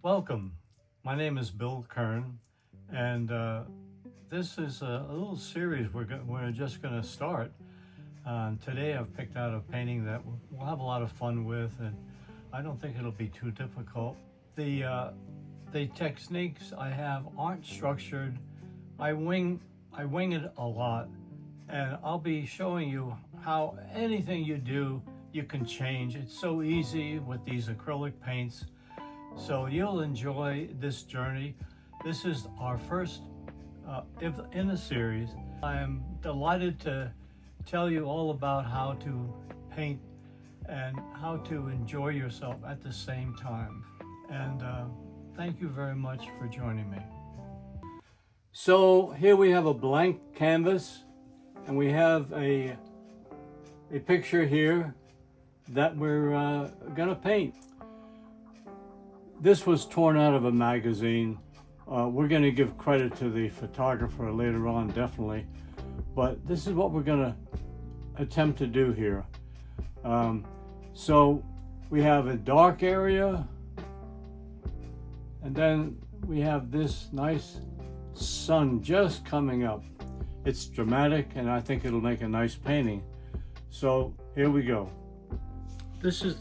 Welcome. My name is Bill Kern, and this is a little series we're just going to start. Today I've picked out a painting that we'll have a lot of fun with, and I don't think it'll be too difficult. The techniques I have aren't structured. I wing it a lot, and I'll be showing you how anything you do, you can change. It's so easy with these acrylic paints. So you'll enjoy this journey. This is our first in the series. I am delighted to tell you all about how to paint and how to enjoy yourself at the same time. And thank you very much for joining me. So here we have a blank canvas, and we have a picture here that we're gonna paint. This was torn out of a magazine. We're going to give credit to the photographer later on, definitely. But this is what we're going to attempt to do here. So we have a dark area, and then we have this nice sun just coming up. It's dramatic, and I think it'll make a nice painting. So here we go. This is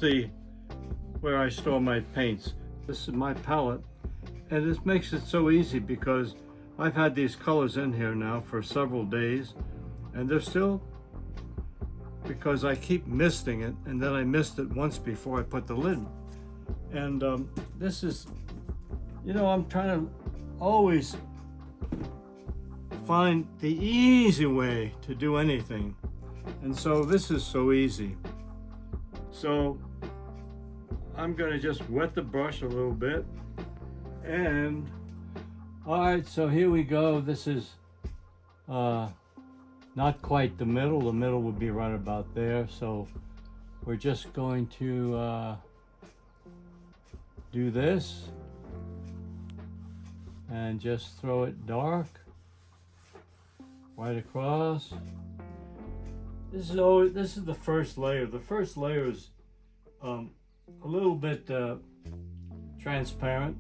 where I store my paints. This is my palette, and this makes it so easy because I've had these colors in here now for several days, and they're still, because I keep misting it, and then I mist it once before I put the lid. And this is, I'm trying to always find the easy way to do anything, and so this is so easy. So I'm going to just wet the brush a little bit, and all right, so here we go. This is not quite the middle. The middle would be right about there. So we're just going to do this and just throw it dark right across. This is the first layer. The first layer is a little bit transparent.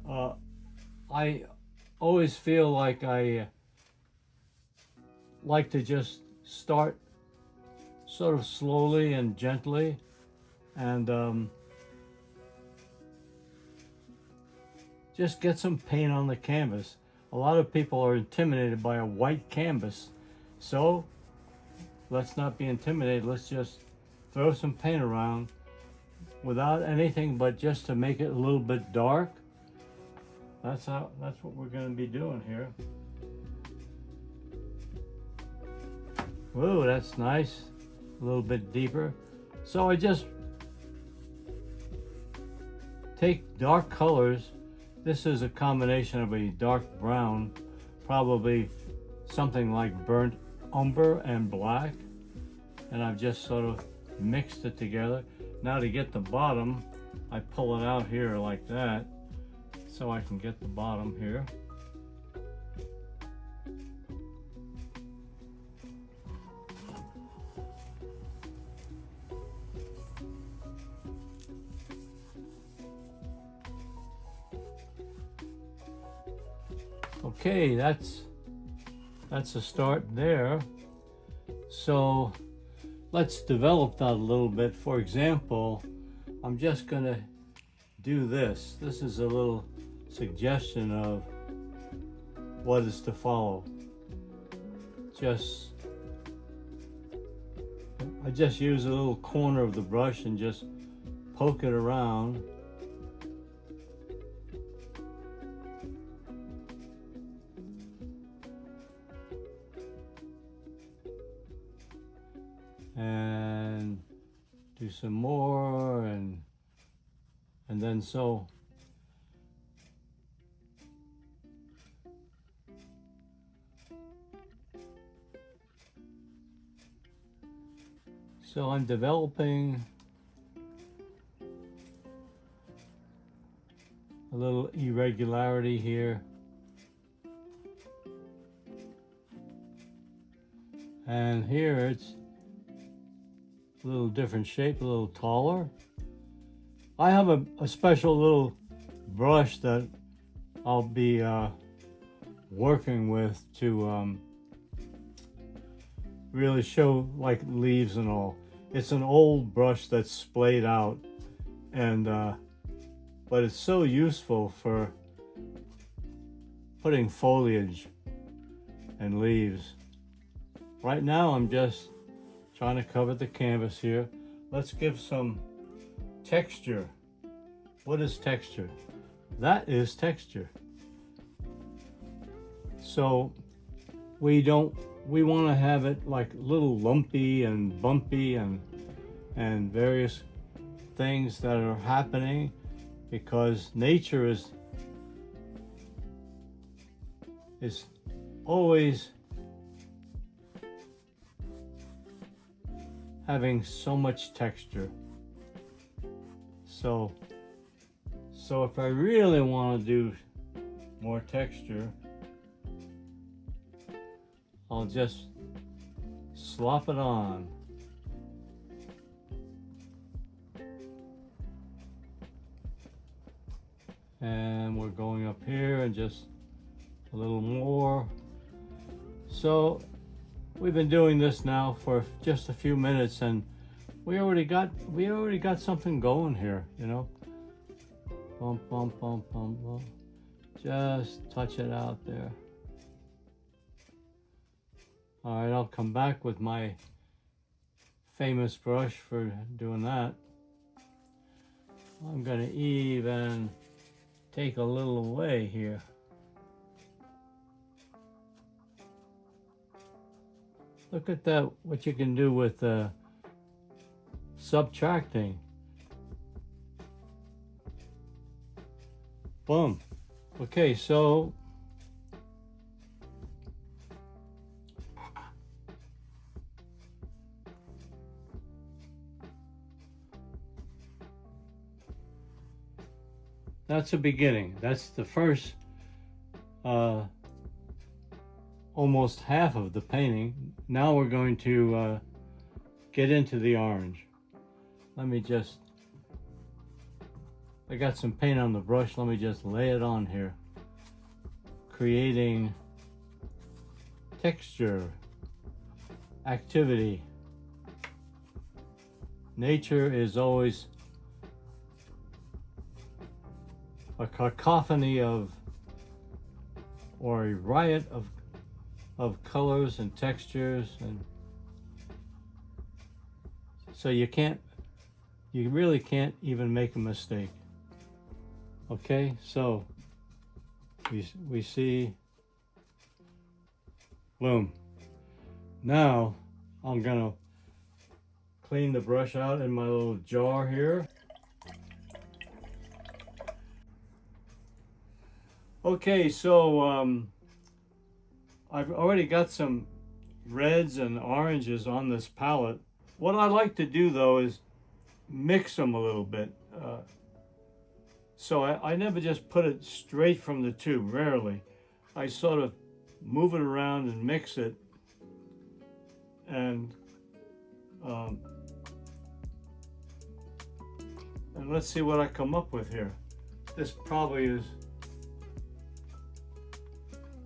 I always feel like I like to just start sort of slowly and gently, and just get some paint on the canvas. A lot of people are intimidated by a white canvas, so let's not be intimidated. Let's just throw some paint around without anything but just to make it a little bit dark. That's what we're going to be doing here. Whoa, that's nice. A little bit deeper. So I just take dark colors. This is a combination of a dark brown, probably something like burnt umber and black, and I've just sort of mixed it together. Now to get the bottom, I pull it out here like that, so I can get the bottom here. Okay, that's a start there. So let's develop that a little bit. For example, I'm just gonna do this. This is a little suggestion of what is to follow. I just use a little corner of the brush and just poke it around. And do some more, and then so. So I'm developing a little irregularity here. And here it's a little different shape, a little taller. I have a special little brush that I'll be working with to really show like leaves and all. It's an old brush that's splayed out, and but it's so useful for putting foliage and leaves. Right now I'm just trying to cover the canvas here. Let's give some texture. What is texture? That is texture. So we want to have it like little lumpy and bumpy and various things that are happening, because nature is always having so much texture. So if I really want to do more texture, I'll just slop it on. And we're going up here and just a little more. So we've been doing this now for just a few minutes, and we already got something going here, you know. Bump, bump, bump, bump, bump. Just touch it out there. All right, I'll come back with my famous brush for doing that. I'm gonna even take a little away here. Look at that, what you can do with subtracting. Boom. Okay, so that's a beginning. That's the first almost half of the painting. Now we're going to get into the orange. Let me just, I got some paint on the brush. Let me just lay it on here, creating texture, activity. Nature is always a cacophony of, or a riot of colors and textures, and so you really can't even make a mistake. Okay, so we see, boom. Now I'm gonna clean the brush out in my little jar here. Okay, so I've already got some reds and oranges on this palette. What I like to do though is mix them a little bit. So I never just put it straight from the tube, rarely. I sort of move it around and mix it. And let's see what I come up with here. This probably is,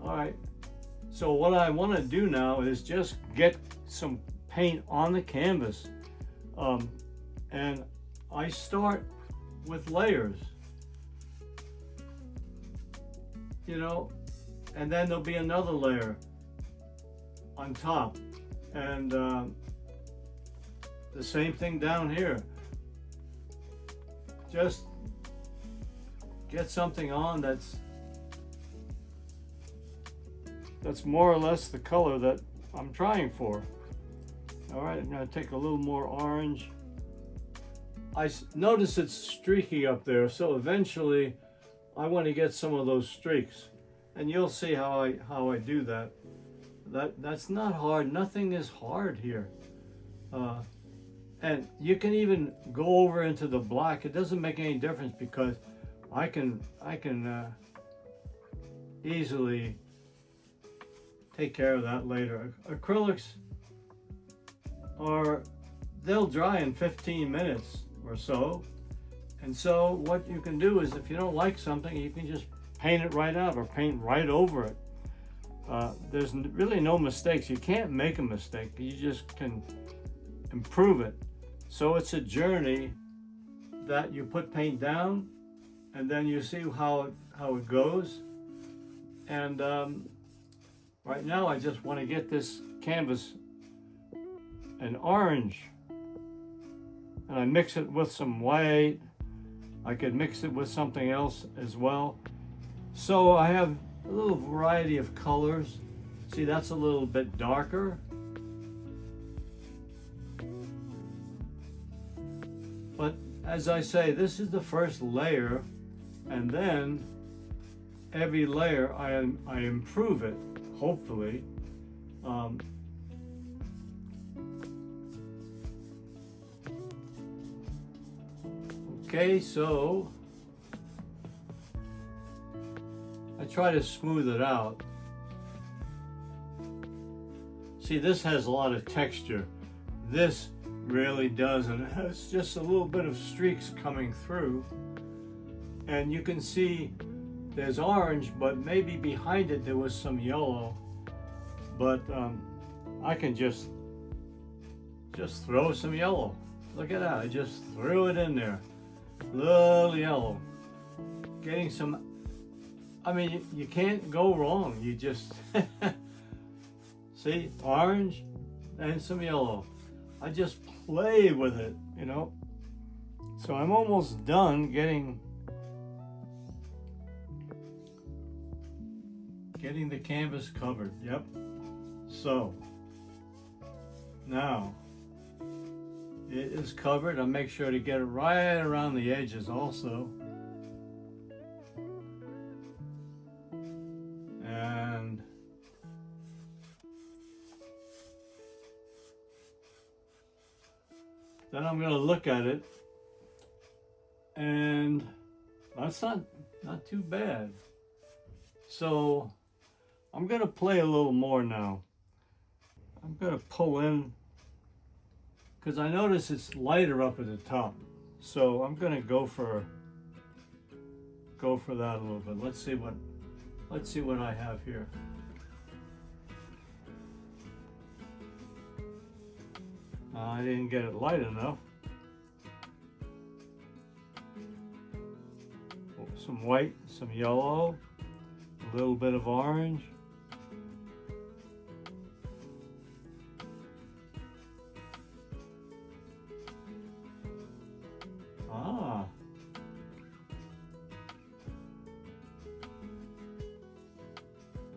all right. So what I want to do now is just get some paint on the canvas. And I start with layers, you know, and then there'll be another layer on top. And the same thing down here. Just get something on that's more or less the color that I'm trying for. All right, I'm gonna take a little more orange. I notice it's streaky up there, so eventually I want to get some of those streaks, and you'll see how I do that. That's not hard. Nothing is hard here, and you can even go over into the black. It doesn't make any difference because I can easily take care of that later. Acrylics they'll dry in 15 minutes or so, And so what you can do is if you don't like something, you can just paint it right out or paint right over it. There's really no mistakes. You can't make a mistake. You just can improve it. So it's a journey that you put paint down and then you see how it goes. And right now I just want to get this canvas an orange, and I mix it with some white. I could mix it with something else as well. So I have a little variety of colors. See, that's a little bit darker. But as I say, this is the first layer, and then every layer I improve it, hopefully. Okay, so I try to smooth it out. See, this has a lot of texture. This really doesn't. It has just a little bit of streaks coming through. And you can see there's orange, but maybe behind it there was some yellow. But I can just throw some yellow. Look at that, I just threw it in there. Little yellow. Getting some, I mean, you can't go wrong. You just, see, orange and some yellow. I just play with it, you know. So I'm almost done getting the canvas covered. Yep. So now it is covered. I make sure to get it right around the edges also. And then I'm going to look at it, and that's not too bad. So I'm going to play a little more now. I'm going to pull in, because I notice it's lighter up at the top. So I'm going to go for that a little bit. Let's see what I have here. I didn't get it light enough. Some white, some yellow, a little bit of orange.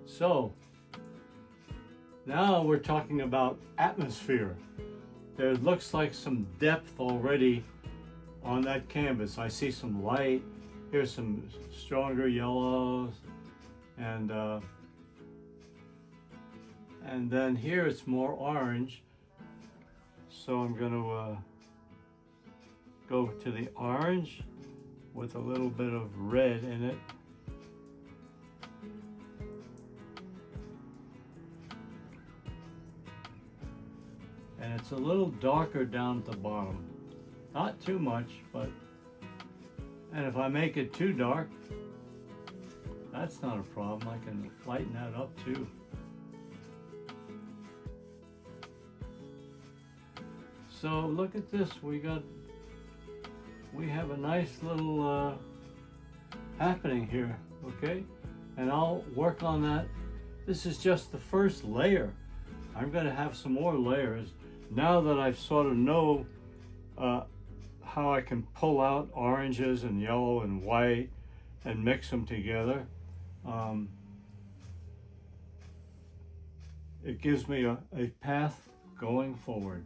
So now we're talking about atmosphere. There looks like some depth already on that canvas. I see some light. Here's some stronger yellows, and then here it's more orange. So I'm going to go to the orange with a little bit of red in it. And it's a little darker down at the bottom. Not too much, but, and if I make it too dark, that's not a problem. I can lighten that up too. So look at this, we have a nice little happening here, okay? And I'll work on that. This is just the first layer. I'm gonna have some more layers. Now that I sort of know how I can pull out oranges and yellow and white and mix them together, it gives me a path going forward.